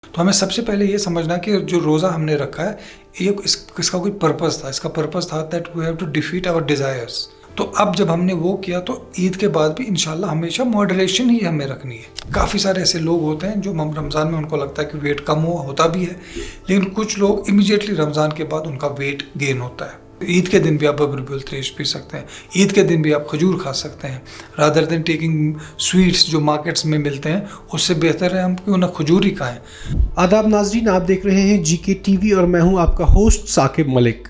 تو ہمیں سب سے پہلے یہ سمجھنا کہ جو روزہ ہم نے رکھا ہے یہ اس کا کوئی پرپز تھا. اس کا پرپز تھا that we have to defeat our desires. تو اب جب ہم نے وہ کیا تو عید کے بعد بھی انشاءاللہ ہمیشہ ماڈریشن ہی ہمیں رکھنی ہے. کافی سارے ایسے لوگ ہوتے ہیں جو رمضان میں ان کو لگتا ہے کہ ویٹ کم ہوتا بھی ہے، لیکن کچھ لوگ امیجیٹلی رمضان کے بعد ان کا ویٹ گین ہوتا ہے. عید کے دن بھی آپ ببر تریش پی سکتے ہیں، عید کے دن بھی آپ کھجور کھا سکتے ہیں. رادر دین ٹیکنگ سویٹس جو مارکیٹس میں ملتے ہیں، اس سے بہتر ہے ہم کیوں نہ کھجور ہی کھائیں. آداب ناظرین، آپ دیکھ رہے ہیں جی کے ٹی وی اور میں ہوں آپ کا ہوسٹ ثاقب ملک.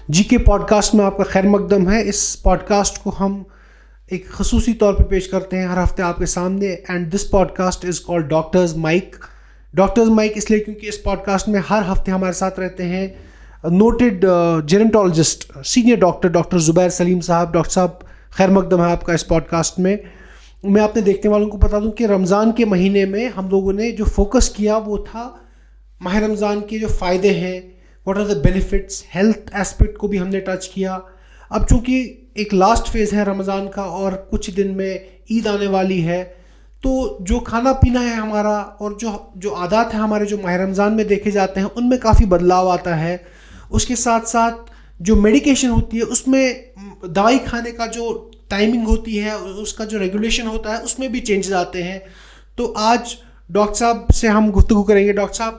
جی کے پوڈ کاسٹ میں آپ کا خیر مقدم ہے. اس پوڈ کاسٹ کو ہم ایک خصوصی طور پہ پیش کرتے ہیں ہر ہفتے آپ کے سامنے. And this podcast is called doctors mic. Doctors mic اس لیے کیونکہ اس پوڈ کاسٹ میں ہر ہفتے ہمارے ساتھ رہتے ہیں نوٹڈ جیرنٹولوجسٹ سینئر ڈاکٹر زبیر سلیم صاحب. ڈاکٹر صاحب خیر مقدم ہے آپ کا اس پوڈ کاسٹ میں. میں اپنے دیکھنے والوں کو بتا دوں کہ رمضان کے مہینے میں ہم لوگوں نے جو فوکس کیا وہ تھا ماہ رمضان کے جو فائدے ہیں، what are the benefits. Health aspect کو بھی ہم نے ٹچ کیا. اب چونکہ ایک لاسٹ فیز ہے رمضان کا اور کچھ دن میں عید آنے والی ہے، تو جو کھانا پینا ہے ہمارا اور جو عادات ہیں ہمارے جو ماہ رمضان میں دیکھے جاتے ہیں ان میں کافی بدلاؤ آتا ہے. اس کے ساتھ ساتھ جو میڈیکیشن ہوتی ہے اس میں دوائی کھانے کا جو ٹائمنگ ہوتی ہے، اس کا جو ریگولیشن ہوتا ہے اس میں بھی چینجز آتے ہیں. تو آج ڈاکٹر صاحب سے ہم گفتگو کریں گے. ڈاکٹر صاحب،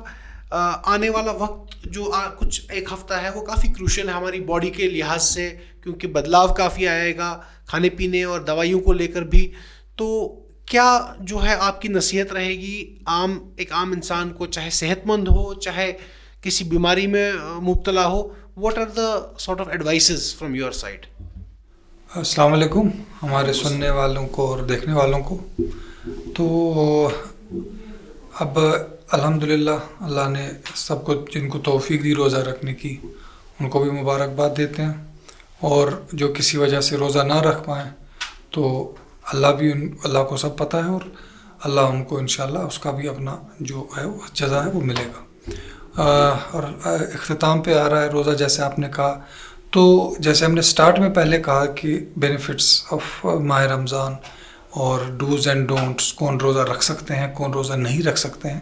آنے والا وقت جو کچھ ایک ہفتہ ہے وہ کافی کروشل ہے ہماری باڈی کے لحاظ سے، کیونکہ بدلاؤ کافی آئے گا کھانے پینے اور دوائیوں کو لے کر بھی. تو کیا جو ہے آپ کی نصیحت رہے گی ایک عام انسان کو، چاہے صحت مند ہو چاہے کسی بیماری میں مبتلا ہو، what are the sort of advices from your side? السلام علیکم ہمارے سننے والوں کو اور دیکھنے والوں کو. تو اب الحمدللہ اللہ نے سب کو جن کو توفیق دی روزہ رکھنے کی ان کو بھی مبارکباد دیتے ہیں، اور جو کسی وجہ سے روزہ نہ رکھ پائیں تو اللہ کو سب پتہ ہے، اور اللہ ان کو انشاءاللہ اس کا بھی اپنا جو ہے جزا ہے وہ ملے گا. اور اختتام پہ آ رہا ہے روزہ، جیسے آپ نے کہا. تو جیسے ہم نے سٹارٹ میں پہلے کہا کہ بینیفٹس آف ماہ رمضان اور ڈوز اینڈ ڈونٹس، کون روزہ رکھ سکتے ہیں کون روزہ نہیں رکھ سکتے ہیں.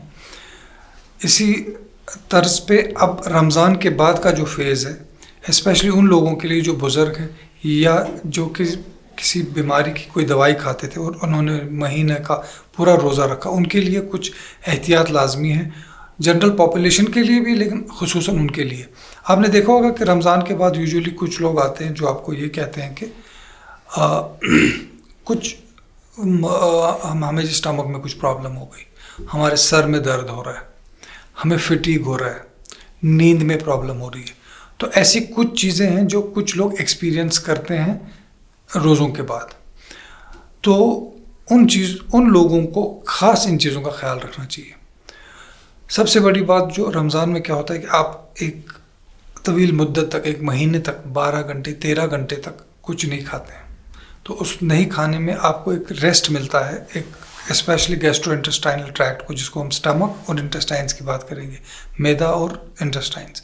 اسی طرز پہ اب رمضان کے بعد کا جو فیز ہے، اسپیشلی ان لوگوں کے لیے جو بزرگ ہیں یا جو کسی بیماری کی کوئی دوائی کھاتے تھے اور انہوں نے مہینے کا پورا روزہ رکھا، ان کے لیے کچھ احتیاط لازمی ہے، جنرل پاپولیشن کے لیے بھی لیکن خصوصاً ان کے لیے. آپ نے دیکھا ہوگا کہ رمضان کے بعد یوزولی کچھ لوگ آتے ہیں جو آپ کو یہ کہتے ہیں کہ کچھ ہمیں اسٹمک میں کچھ پرابلم ہو گئی، ہمارے سر میں درد ہو رہا ہے، ہمیں فٹیگ ہو رہا ہے، نیند میں پرابلم ہو رہی ہے. تو ایسی کچھ چیزیں ہیں جو کچھ لوگ ایکسپیرینس کرتے ہیں روزوں کے بعد. تو ان لوگوں کو خاص ان چیزوں کا خیال رکھنا چاہیے. سب سے بڑی بات جو رمضان میں کیا ہوتا ہے کہ آپ ایک طویل مدت تک، ایک مہینے تک 12 گھنٹے 13 گھنٹے تک کچھ نہیں کھاتے ہیں. تو اس نہیں کھانے میں آپ کو ایک ریسٹ ملتا ہے، ایک اسپیشلی گیسٹرو انٹسٹائنل ٹریکٹ کو، جس کو ہم سٹمک اور انٹسٹائنس کی بات کریں گے، میدا اور انٹسٹائنس،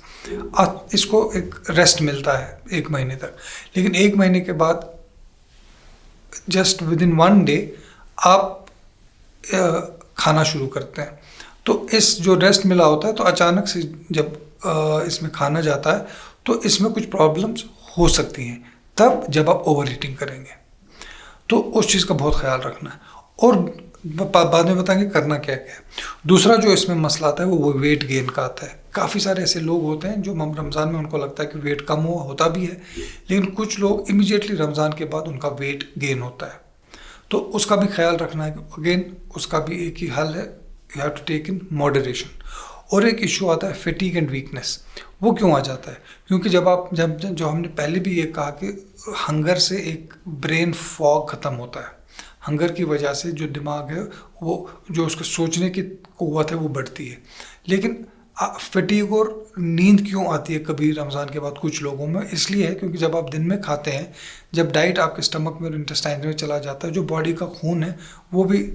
اس کو ایک ریسٹ ملتا ہے ایک مہینے تک. لیکن ایک مہینے کے بعد جسٹ ود ان 1 ڈے آپ کھانا شروع کرتے ہیں. تو اس جو ریسٹ ملا ہوتا ہے تو اچانک سے جب اس میں کھانا جاتا ہے تو اس میں کچھ پرابلمس ہو سکتی ہیں، تب جب آپ اوور ایٹنگ کریں گے. تو اس چیز کا بہت خیال رکھنا ہے، اور بعد میں بتائیں گے کرنا کیا ہے. دوسرا جو اس میں مسئلہ آتا ہے وہ ویٹ گین کا آتا ہے. کافی سارے ایسے لوگ ہوتے ہیں جو رمضان میں ان کو لگتا ہے کہ ویٹ کم ہوتا بھی ہے، لیکن کچھ لوگ امیجیٹلی رمضان کے بعد ان کا ویٹ گین ہوتا ہے. تو اس کا بھی خیال رکھنا ہے. اگین اس کا بھی ایک ہی حل ہے، you have to take in moderation. اور ایک ایشو آتا ہے فٹیگ اینڈ ویکنیس. وہ کیوں آ جاتا ہے؟ کیونکہ جو ہم نے پہلے بھی یہ کہا کہ ہنگر سے ایک برین فاگ ختم ہوتا ہے. ہنگر کی وجہ سے جو دماغ ہے وہ جو اس کو سوچنے کی قوت ہے وہ بڑھتی ہے. لیکن فٹیگ اور نیند کیوں آتی ہے کبھی رمضان کے بعد کچھ لوگوں میں؟ اس لیے ہے کیونکہ جب آپ دن میں کھاتے ہیں، جب ڈائٹ آپ کے اسٹمک میں اور انٹسٹائن میں چلا جاتا ہے، جو باڈی کا خون ہے وہ بھی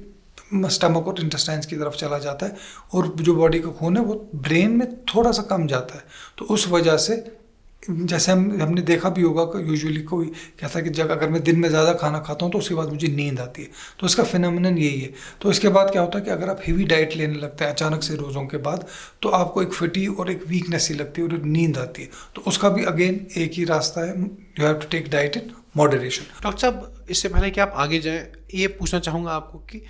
اسٹمک اور انٹسٹائنس کی طرف چلا جاتا ہے، اور جو باڈی کا خون ہے وہ برین میں تھوڑا سا کم جاتا ہے. تو اس وجہ سے जैसे हमने देखा भी होगा कि यूजुअली कोई कहता है कि जब अगर मैं दिन में ज़्यादा खाना खाता हूँ तो उसके बाद मुझे नींद आती है, तो इसका फिनोमिनन यही है। तो इसके बाद क्या होता है कि अगर आप हेवी डाइट लेने लगते हैं अचानक से रोज़ों के बाद, तो आपको एक फटीग और एक वीकनेस सी लगती है और नींद आती है। तो उसका भी अगेन एक ही रास्ता है, you have to take diet in moderation. Doctor साहब, इससे पहले कि आप आगे जाएं, ये पूछना चाहूँगा आपको कि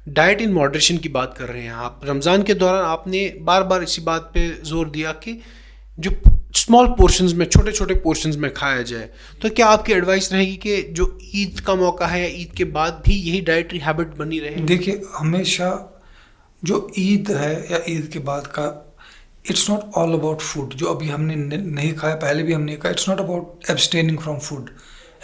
डाइट इन मॉडरेशन की बात कर रहे हैं आप। रमज़ान के दौरान आपने बार बार इसी बात पे जोर दिया कि जो स्मॉल पोर्शंस में, छोटे छोटे पोर्शंस में खाया जाए। तो क्या आपकी एडवाइस रहेगी कि जो ईद का मौका है या ईद के बाद भी यही डाइटरी हैबिट बनी रहे? देखिए, हमेशा जो ईद है या ईद के बाद का, it's not all about food. जो अभी हमने नहीं खाया, पहले भी हमने कहा, it's not about abstaining from food.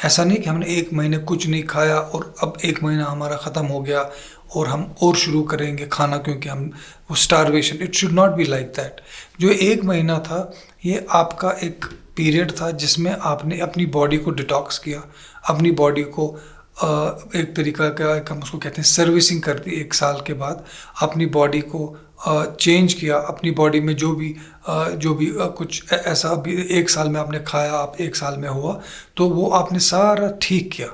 ऐसा नहीं कि हमने एक महीने कुछ नहीं खाया और अब एक महीना हमारा ख़त्म हो गया और हम और शुरू करेंगे खाना क्योंकि हम वो starvation, it should not be like that. जो एक महीना था ये आपका एक पीरियड था जिसमें आपने अपनी बॉडी को डिटॉक्स किया, अपनी बॉडी को एक तरीका का हम उसको कहते हैं सर्विसिंग कर दी। एक साल के बाद अपनी बॉडी को चेंज किया, अपनी बॉडी में जो भी कुछ ऐसा अभी एक साल में आपने खाया, आप एक साल में हुआ, तो वो आपने सारा ठीक किया,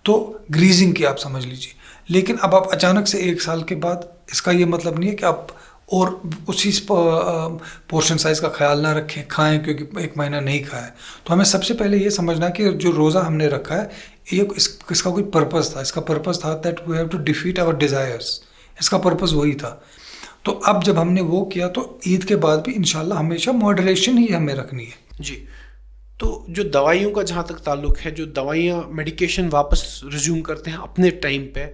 तो ग्रीजिंग की आप समझ लीजिए। लेकिन अब आप अचानक से एक साल के बाद, इसका ये मतलब नहीं है कि आप और उसी पोर्शन साइज़ का ख्याल ना रखें, खाएं क्योंकि एक महीना नहीं खाया है। तो हमें सबसे पहले ये समझना कि जो रोज़ा हमने रखा है ये इसका कोई पर्पस था। इसका पर्पस था that we have to defeat our desires. इसका पर्पस वही था। तो अब जब हमने वो किया तो ईद के बाद भी इंशाल्लाह हमेशा मॉडरेशन ही हमें रखनी है। जी। तो जो दवाइयों का जहाँ तक ताल्लुक़ है, जो दवाइयाँ मेडिकेशन वापस रिज्यूम करते हैं अपने टाइम पे,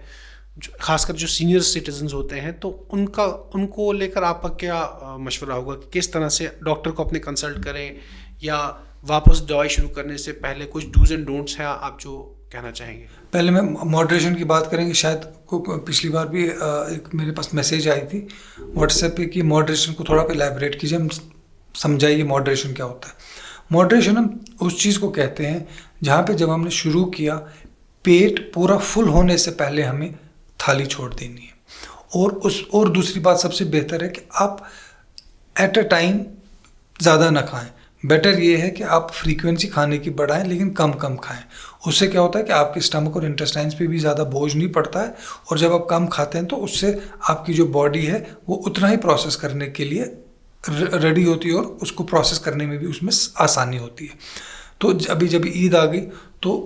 खासकर जो सीनियर सिटीजन्स होते हैं, तो उनको लेकर आपका क्या मशवरा होगा कि किस तरह से डॉक्टर को अपने कंसल्ट करें या वापस दवाई शुरू करने से पहले कुछ डूज एंड डोंट्स हैं आप जो कहना चाहेंगे? पहले मैं मॉडरेशन की बात करेंगे। शायद पिछली बार भी एक मेरे पास मैसेज आई थी व्हाट्सएप पे कि मॉडरेशन को थोड़ा एलैबोरेट कीजिए, हम समझाइए मॉडरेशन क्या होता है। मॉडरेशन हम उस चीज़ को कहते हैं जहाँ पे जब हमने शुरू किया, पेट पूरा फुल होने से पहले हमें थाली छोड़ देनी है। और दूसरी बात सबसे बेहतर है कि आप एट अ टाइम ज़्यादा ना खाएं। बेटर ये है कि आप फ्रीक्वेंसी खाने की बढ़ाएं लेकिन कम कम खाएं। उससे क्या होता है कि आपके स्टमक और इंटेस्टाइन्स पे भी ज़्यादा बोझ नहीं पड़ता है, और जब आप कम खाते हैं तो उससे आपकी जो बॉडी है वो उतना ही प्रोसेस करने के लिए रेडी होती है और उसको प्रोसेस करने में भी उसमें आसानी होती है। तो अभी जब ईद आ गई तो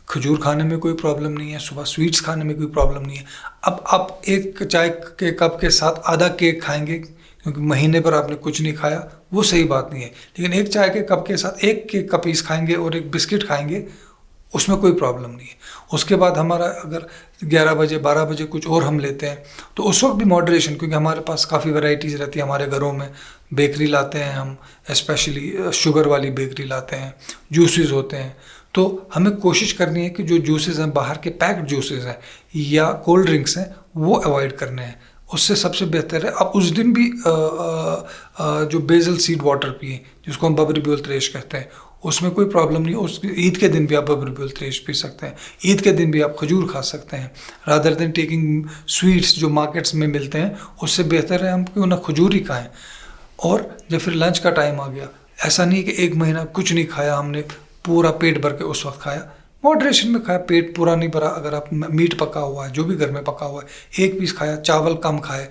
खजूर खाने में कोई प्रॉब्लम नहीं है, सुबह स्वीट्स खाने में कोई प्रॉब्लम नहीं है। अब आप एक चाय के कप के साथ आधा केक खाएंगे क्योंकि महीने पर आपने कुछ नहीं खाया, वो सही बात नहीं है। लेकिन एक चाय के कप के साथ एक केक का पीस खाएंगे और एक बिस्किट खाएंगे, उसमें कोई प्रॉब्लम नहीं है। उसके बाद हमारा अगर 11 बजे 12 बजे कुछ और हम लेते हैं तो उस वक्त भी मॉडरेशन, क्योंकि हमारे पास काफ़ी वैरायटीज़ रहती है हमारे घरों में। बेकरी लाते हैं हम, स्पेशली शुगर वाली बेकरी लाते हैं, जूसेस होते हैं। तो हमें कोशिश करनी है कि जो जूसेस हैं, बाहर के पैक्ड जूसेस हैं या कोल्ड ड्रिंक्स हैं, वो अवॉइड करने हैं। उससे सबसे बेहतर है आप उस दिन भी जो बेजल सीड वाटर पिए, जिसको हम बबरी ब्यूल त्रेश कहते हैं, उसमें कोई प्रॉब्लम नहीं। उस ईद के दिन भी आप बबरी ब्यूल त्रेश पी सकते हैं, ईद के दिन भी आप खजूर खा सकते हैं। रादर देन टेकिंग स्वीट्स जो मार्केट्स में मिलते हैं, उससे बेहतर है हम क्यों ना खजूर ही खाएँ। और जब फिर लंच का टाइम आ गया, ऐसा नहीं कि एक महीना कुछ नहीं खाया हमने, पूरा पेट भर के उस वक्त खाया। मॉडरेशन में खाया, पेट पूरा नहीं भरा। अगर आप मीट पका हुआ है, जो भी घर में पका हुआ है, एक पीस खाया, चावल कम खाए,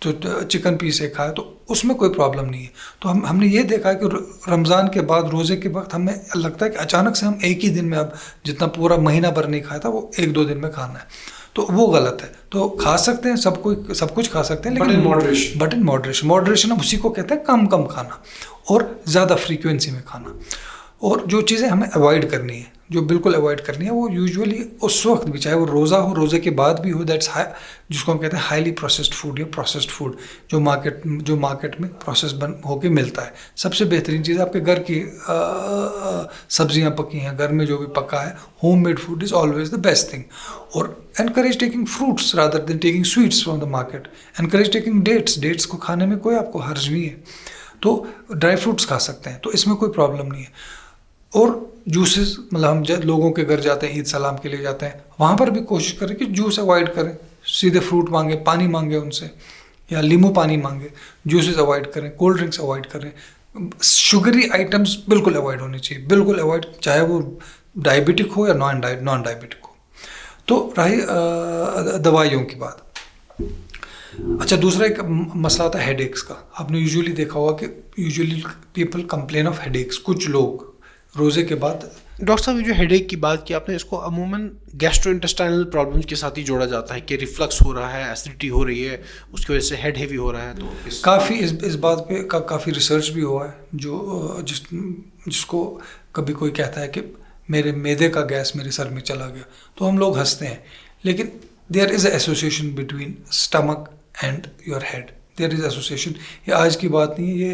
तो चिकन पीस एक खाया, तो उसमें कोई प्रॉब्लम नहीं है। तो हमने ये देखा है कि रमज़ान के बाद रोज़े के वक्त हमें लगता है कि अचानक से हम एक ही दिन में अब जितना पूरा महीना भर नहीं खाया था वो 1-2 दिन में खाना है, तो वो गलत है। तो खा सकते हैं, सब कुछ खा सकते हैं, लेकिन बट इन मॉडरेशन हम उसी को कहते हैं कम कम खाना और ज़्यादा फ्रीक्वेंसी में खाना। और जो चीज़ें हमें अवॉइड करनी है, जो बिल्कुल अवॉइड करनी है, वो यूजुअली उस वक्त भी, चाहे वो रोज़ा हो, रोज़े के बाद भी हो, दैट्स जिसको हम कहते हैं हाईली प्रोसेस्ड फूड या प्रोसेस्ड फूड, जो मार्केट में प्रोसेस होके मिलता है। सबसे बेहतरीन चीज़ आपके घर की सब्जियां पकी हैं, घर में जो भी पका है, homemade food is always the best thing. और encourage taking fruits rather than taking sweets from the market. Encourage taking dates को खाने में कोई आपको हर्ज नहीं है। तो ड्राई फ्रूट्स खा सकते हैं, तो इसमें कोई प्रॉब्लम नहीं है। और जूसेस, मतलब हम लोगों के घर जाते हैं, ईद सलाम के लिए जाते हैं, वहाँ पर भी कोशिश करें कि जूस अवॉइड करें, सीधे फ्रूट मांगे, पानी मांगे उनसे, या नींबू पानी मांगे। जूसेस अवॉइड करें, कोल्ड ड्रिंक्स अवॉइड करें। शुगरी आइटम्स बिल्कुल अवॉइड होनी चाहिए, बिल्कुल अवॉइड, चाहे वो डायबिटिक हो या नॉन डायबिटिक हो। तो रही दवाइयों की बात। अच्छा, दूसरा एक मसला आता है हेडेक्स का। आपने यूजुअली देखा होगा कि usually people complain of headaches, कुछ लोग रोज़े के बाद। डॉक्टर साहब, ये जो हेडेक की बात की आपने, इसको अमूमन गैस्ट्रोइंटेस्टाइनल प्रॉब्लम्स के साथ ही जोड़ा जाता है कि रिफ्लक्स हो रहा है, एसिडिटी हो रही है, उसकी वजह से हेड हेवी हो रहा है। तो काफ़ी इस बात पे काफ़ी रिसर्च भी हुआ है, जो जिसको कभी कोई कहता है कि मेरे मैदे का गैस मेरे सर में चला गया, तो हम लोग हंसते हैं, लेकिन there is association between stomach and your head, there is association. ये आज की बात नहीं है, ये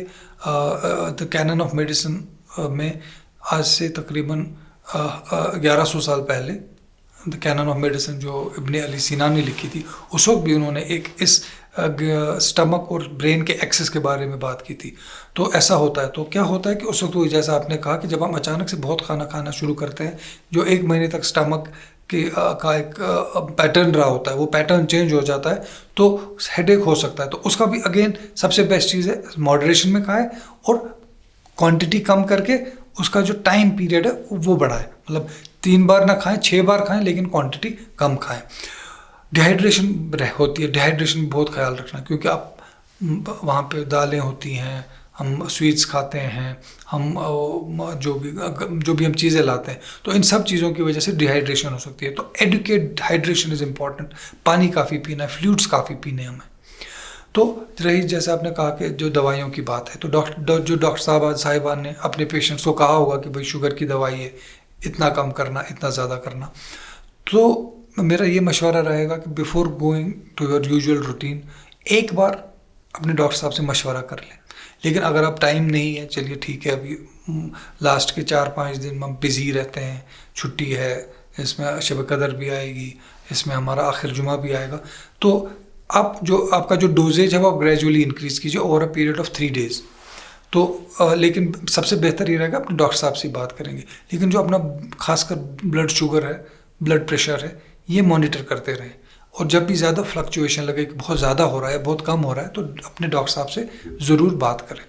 द कैनन ऑफ मेडिसिन में आज से तकरीबन 1100 साल पहले द कैनन ऑफ मेडिसिन जो इब्ने अली सीना ने लिखी थी, उस वक्त भी उन्होंने एक इस स्टमक और ब्रेन के एक्सेस के बारे में बात की थी। तो ऐसा होता है, तो क्या होता है कि उस वक्त जैसा आपने कहा कि जब हम अचानक से बहुत खाना खाना शुरू करते हैं, जो 1 महीने तक स्टमक का एक पैटर्न रहा होता है, वो पैटर्न चेंज हो जाता है, तो हेडेक हो सकता है। तो उसका भी अगेन सबसे बेस्ट चीज़ है मॉडरेशन में खाएं और क्वांटिटी कम करके उसका जो टाइम पीरियड है वो बढ़ाएं। मतलब 3 बार ना खाएं, 6 बार खाएं, लेकिन क्वांटिटी कम खाएं। डिहाइड्रेशन होती है, डिहाइड्रेशन में बहुत ख्याल रखना, क्योंकि आप वहाँ पे दालें होती हैं, हम स्वीट्स खाते हैं, हम जो भी हम चीज़ें लाते हैं, तो इन सब चीज़ों की वजह से डिहाइड्रेशन हो सकती है। तो एडुकेट हाइड्रेशन इज़ इम्पॉर्टेंट। पानी काफ़ी पीना है, फ्लूइड्स काफ़ी पीने हमें। तो रही जैसे आपने कहा कि जो दवाइयों की बात है, तो डॉक्टर साहिबान ने अपने पेशेंट्स को कहा होगा कि भाई शुगर की दवाई है, इतना कम करना, इतना ज़्यादा करना। तो मेरा ये मशवरा रहेगा कि before going to your usual routine एक बार अपने डॉक्टर साहब से मशवरा कर लें। लेकिन अगर आप टाइम नहीं है, चलिए ठीक है, अभी लास्ट के 4-5 दिन हम बिज़ी रहते हैं, छुट्टी है, इसमें शब कदर भी आएगी, इसमें हमारा आखिर जुमा भी आएगा, तो आपका जो डोजेज है वो आप ग्रेजुअली इंक्रीज़ कीजिए over a period of 3 days। तो लेकिन सबसे बेहतर ये रहेगा अपने डॉक्टर साहब से बात करेंगे। लेकिन जो अपना खासकर ब्लड शुगर है, ब्लड प्रेशर है, ये मॉनिटर करते रहें, और जब भी ज़्यादा फ्लक्चुएशन लगे कि बहुत ज़्यादा हो रहा है, बहुत कम हो रहा है, तो अपने डॉक्टर साहब से ज़रूर बात करें।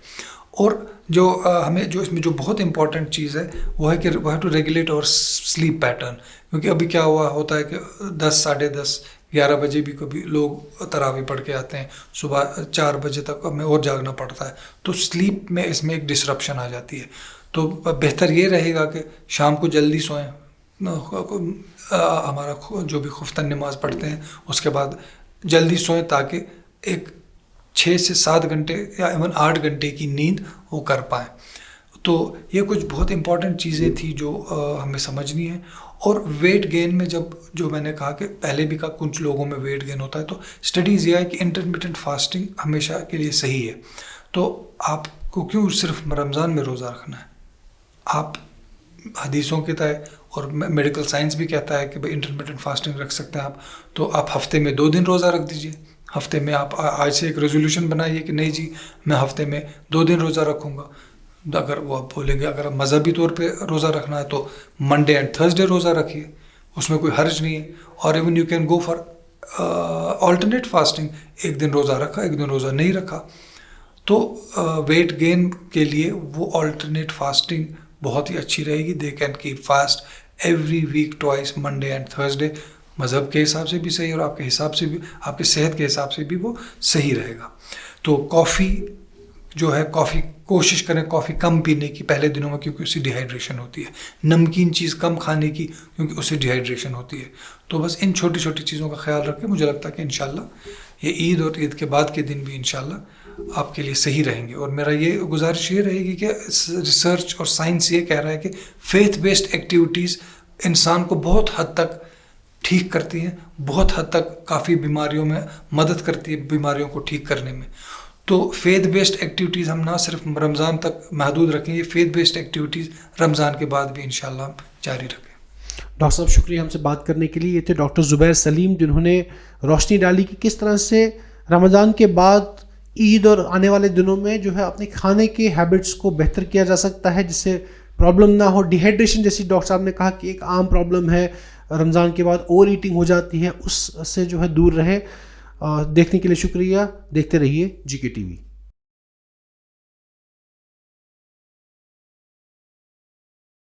और जो हमें जो इसमें जो बहुत इंपॉर्टेंट चीज़ है वो है कि we have to regulate our sleep pattern. क्योंकि अभी क्या होता है कि 10, 10:30, 11 बजे भी कभी लोग तरावी पढ़ के आते हैं, सुबह 4 बजे तक हमें और जागना पड़ता है, तो स्लीप में इसमें एक डिसरप्शन आ जाती है। तो बेहतर ये रहेगा कि शाम को जल्दी सोएं, हमारा जो भी खुफ्तन नमाज पढ़ते हैं उसके बाद जल्दी सोएं, ताकि एक 6 से 7 घंटे या इवन 8 घंटे की नींद वो कर पाएँ। तो ये कुछ बहुत इंपॉर्टेंट चीज़ें थी जो हमें समझनी है। और वेट गेन में जो मैंने कहा कि पहले भी कहा कुछ लोगों में वेट गेन होता है, तो स्टडीज़ ये है कि इंटरमिटेंट फास्टिंग हमेशा के लिए सही है। तो आपको क्यों सिर्फ रमज़ान में रोज़ा रखना है? आप हदीसों के तहत और मेडिकल साइंस भी कहता है कि भाई इंटरमिटेंट फास्टिंग रख सकते हैं आप, तो आप हफ्ते में 2 दिन रोज़ा रख दीजिए। हफ्ते में आप आज से एक रेजोल्यूशन बनाइए कि नहीं जी मैं हफ्ते में 2 दिन रोज़ा रखूँगा। अगर वो आप बोलेंगे अगर मजहबी तौर पे रोज़ा रखना है तो मंडे एंड थर्सडे रोज़ा रखिए, उसमें कोई हर्ज नहीं है। और even you can go for alternate fasting, एक दिन रोज़ा रखा, एक दिन रोज़ा नहीं रखा। तो वेट गेन के लिए वो ऑल्टरनेट फास्टिंग बहुत ही अच्छी रहेगी। They can keep fast every week twice, Monday and Thursday. मज़हब के हिसाब से भी सही और आपके हिसाब से भी, आपकी सेहत के हिसाब से भी वो सही रहेगा। तो कॉफ़ी जो है, कॉफ़ी कोशिश करें कॉफ़ी कम पीने की पहले दिनों में, क्योंकि उससे डिहाइड्रेशन होती है। नमकीन चीज़ कम खाने की, क्योंकि उससे डिहाइड्रेशन होती है। तो बस इन छोटी छोटी चीज़ों का ख्याल रखें। मुझे लगता है कि इंशाल्लाह ये ईद और ईद के बाद के दिन भी इंशाल्लाह आपके लिए सही रहेंगे। और मेरा ये गुजारिश ये रहेगी कि रिसर्च और साइंस ये कह रहा है कि फेथ बेस्ड एक्टिविटीज़ इंसान को बहुत हद तक ठीक करती हैं, बहुत हद तक काफ़ी बीमारियों में मदद करती है, बीमारियों को ठीक करने में। तो फेथ बेस्ड एक्टिविटीज़ हम ना सिर्फ रमज़ान तक महदूद रखें, ये फेथ बेस्ड एक्टिविटीज़ रमज़ान के बाद भी इंशाल्लाह जारी रखें। डॉक्टर साहब शुक्रिया हमसे बात करने के लिए। ये थे डॉक्टर ज़ुबैर सलीम, जिन्होंने रोशनी डाली कि किस तरह से रमज़ान के बाद ईद और आने वाले दिनों में जो है अपने खाने के हैबिट्स को बेहतर किया जा सकता है, जिससे प्रॉब्लम ना हो। डिहाइड्रेशन जैसी डॉक्टर साहब ने कहा कि एक आम प्रॉब्लम है, रमज़ान के बाद ओवर ईटिंग हो जाती है, उससे जो है दूर रहे। देखने के लिए शुक्रिया। देखते रहिए GK TV।